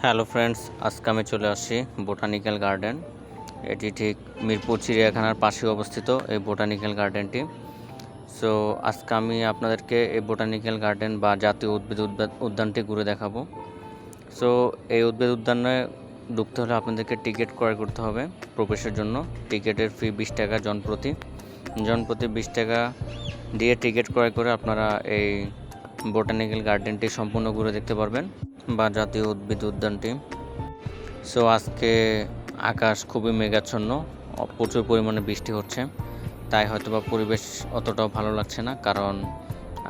Hello friends, আজকে আমি চলে আসছি বোটানিক্যাল গার্ডেন। এটি ঠিক মিরপুর চিড়িয়াখানার পাশে অবস্থিত এই বোটানিক্যাল গার্ডেনটি। সো আজকে আমি আপনাদেরকে এই বোটানিক্যাল গার্ডেন বা জাতীয় উদ্যানটি ঘুরে দেখাবো। সো এই উদ্ভিদ উদ্যানে ঢুকতে হলে আপনাদেরকে টিকিট ক্রয় করতে হবে প্রবেশের জন্য। টিকিটের ফি 20 টাকা জনপ্রতি 20 টাকা দিয়ে টিকিট ক্রয় করে আপনারা এই বোটানিক্যাল গার্ডেনটি সম্পূর্ণ ঘুরে দেখতে পারবেন বা জাতীয় উদ্ভিদ উদ্যানটি। সো আজকে আকাশ খুবই মেঘাচ্ছন্ন, প্রচুর পরিমাণে বৃষ্টি হচ্ছে, তাই হয়তোবা পরিবেশ অতটাও ভালো লাগছে না, কারণ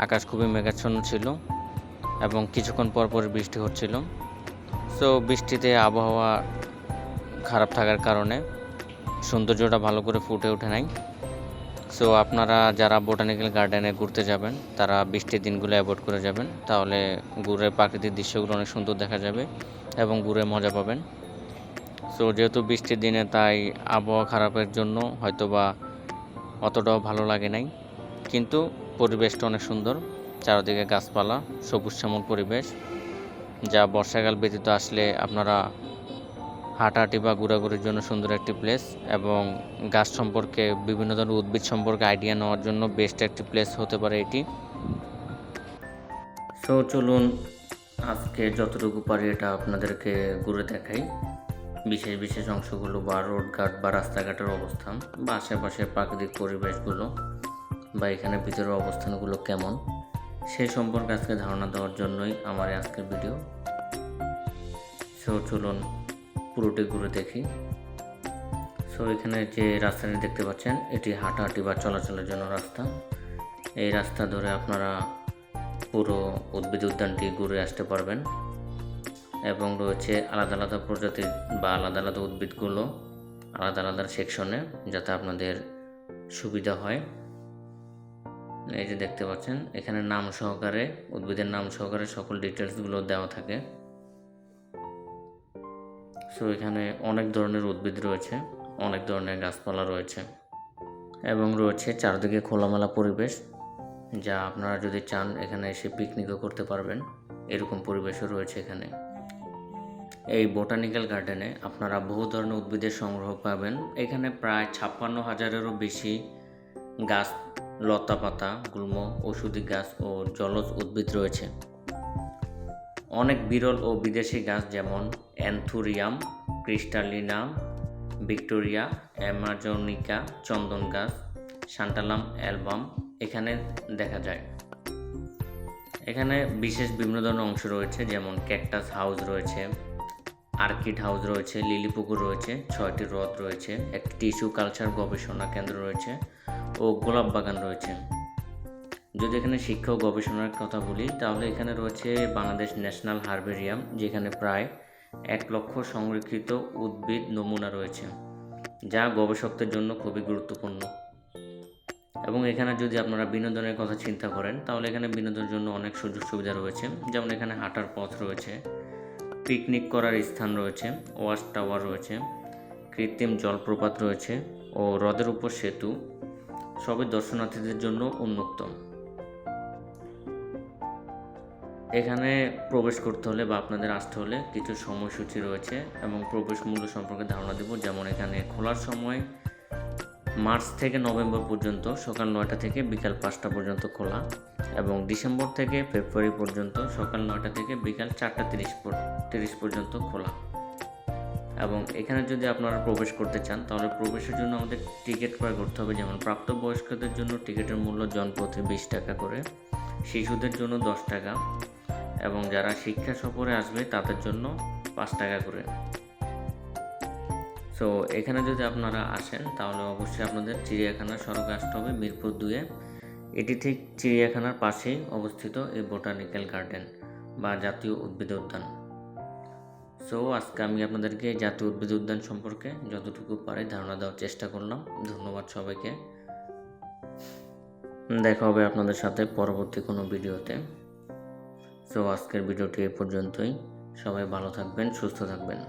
আকাশ খুবই মেঘাচ্ছন্ন ছিল এবং কিছুক্ষণ পর পর বৃষ্টি হচ্ছিল। সো বৃষ্টিতে আবহাওয়া খারাপ থাকার কারণে সৌন্দর্যটা ভালো করে ফুটে ওঠে নাই। সো আপনারা যারা বোটানিক্যাল গার্ডেনে ঘুরতে যাবেন তারা বৃষ্টির দিনগুলো অ্যাভয়েড করে যাবেন, তাহলে ঘুরে প্রাকৃতিক দৃশ্যগুলো অনেক সুন্দর দেখা যাবে এবং ঘুরে মজা পাবেন। সো যেহেতু বৃষ্টির দিনে, তাই আবহাওয়া খারাপের জন্য হয়তোবা অতটাও ভালো লাগে নাই, কিন্তু পরিবেশটা অনেক সুন্দর। চারদিকে গাছপালা, সবুজ শ্যামল পরিবেশ, যা বর্ষাকাল ব্যতীত আসলে আপনারা হাঁটাহাঁটি বা ঘোরাঘুরির জন্য সুন্দর একটি প্লেস, এবং গাছ সম্পর্কে, বিভিন্ন ধরনের উদ্ভিদ সম্পর্কে আইডিয়া নেওয়ার জন্য বেস্ট একটি প্লেস হতে পারে এটি। সো চলুন আজকে যতটুকু পারি এটা আপনাদেরকে ঘুরে দেখাই। বিশেষ বিশেষ অংশগুলো বা রোডঘাট বা রাস্তাঘাটের অবস্থান বা আশেপাশের প্রাকৃতিক পরিবেশগুলো বা এখানে ভিতরের অবস্থানগুলো কেমন, সেই সম্পর্কে আজকে ধারণা দেওয়ার জন্যই আমার আজকের ভিডিও। সো চলুন পুরোটি ঘুরে দেখি। সো এখানে যে রাস্তাটি দেখতে পাচ্ছেন, এটি হাঁটাহাঁটি বা চলাচলের জন্য রাস্তা। এই রাস্তা ধরে আপনারা পুরো উদ্ভিদ উদ্যানটি ঘুরে আসতে পারবেন, এবং রয়েছে আলাদা আলাদা প্রজাতির বা আলাদা আলাদা উদ্ভিদগুলো আলাদা আলাদা সেকশনে, যাতে আপনাদের সুবিধা হয়। এই যে দেখতে পাচ্ছেন, এখানে নাম সহকারে, উদ্ভিদের নাম সহকারে সকল ডিটেলসগুলো দেওয়া থাকে। সো এখানে অনেক ধরনের উদ্ভিদ রয়েছে, অনেক ধরনের গাছপালা রয়েছে, এবং রয়েছে চারদিকে খোলামেলা পরিবেশ, যা আপনারা যদি চান এখানে এসে পিকনিকও করতে পারবেন, এরকম পরিবেশও রয়েছে এখানে। এই বোটানিক্যাল গার্ডেনে আপনারা বহু ধরনের উদ্ভিদের সংগ্রহ পাবেন। এখানে প্রায় 56,000-এরও বেশি গাছ, লতা পাতা, গুল্ম, ঔষধি গাছ ও জলজ উদ্ভিদ রয়েছে। অনেক বিরল ও বিদেশি গাছ যেমন অ্যান্থুরিয়াম ক্রিস্টালিনাম, ভিক্টোরিয়া অ্যামাজনিকা, চন্দন গাছ, সান্টালাম অ্যালবাম এখানে দেখা যায়। এখানে বিশেষ বিভিন্ন ধরনের অংশ রয়েছে, যেমন ক্যাকটাস হাউস রয়েছে, আর্কিড হাউস রয়েছে, লিলি পুকুর রয়েছে, 6টি হ্রদ রয়েছে, একটি টিস্যু কালচার গবেষণা কেন্দ্র রয়েছে ও গোলাপ বাগান রয়েছে। যদি এখানে শিক্ষা ও গবেষণার কথা বলি, তাহলে এখানে রয়েছে বাংলাদেশ ন্যাশনাল হার্বেরিয়াম, যেখানে প্রায় 1 লক্ষ সংরক্ষিত উদ্ভিদ নমুনা রয়েছে, যা গবেষকদের জন্য খুবই গুরুত্বপূর্ণ। এবং এখানে যদি আপনারা বিনোদনের কথা চিন্তা করেন, তাহলে এখানে বিনোদনের জন্য অনেক সুযোগ সুবিধা রয়েছে, যেমন এখানে হাঁটার পথ রয়েছে, পিকনিক করার স্থান রয়েছে, ওয়াচ টাওয়ার রয়েছে, কৃত্রিম জলপ্রপাত রয়েছে ও হ্রদের উপর সেতু, সবই দর্শনার্থীদের জন্য উন্মুক্ত। এখানে প্রবেশ করতে হলে বা আপনাদের আসতে হলে কিছু সময়সূচি রয়েছে, এবং প্রবেশ মূল্য সম্পর্কে ধারণা দেব। যেমন এখানে খোলার সময় মার্চ থেকে নভেম্বর পর্যন্ত সকাল 9টা থেকে বিকাল 5টা পর্যন্ত খোলা, এবং ডিসেম্বর থেকে ফেব্রুয়ারি পর্যন্ত সকাল 9টা থেকে বিকাল 4:30 পর্যন্ত খোলা। এবং এখানে যদি আপনারা প্রবেশ করতে চান, তাহলে প্রবেশের জন্য আমাদের টিকিট ক্রয় করতে হবে। যেমন প্রাপ্তবয়স্কদের জন্য টিকিটের মূল্য জনপ্রতি 20 টাকা করে, শিশুদের জন্য 10 টাকা, এবং যারা শিক্ষা সফরে আসবে তাদের জন্য 5 টাকা করে। সো এখানে যদি আপনারা আসেন, তাহলে অবশ্যই আপনাদের চিড়িয়াখানার সড়কে আসতে হবে, মিরপুর 2-এ। এটি ঠিক চিড়িয়াখানার পাশেই অবস্থিত এই বোটানিক্যাল গার্ডেন বা জাতীয় উদ্ভিদ উদ্যান। সো আজকে আমি আপনাদেরকে জাতীয় উদ্ভিদ উদ্যান সম্পর্কে যতটুকু পারি ধারণা দেওয়ার চেষ্টা করলাম। ধন্যবাদ সবাইকে। দেখা হবে আপনাদের সাথে পরবর্তী কোনো ভিডিওতে। সো আজকের ভিডিওটি এ পর্যন্তই। সবাই ভালো থাকবেন, সুস্থ থাকবেন।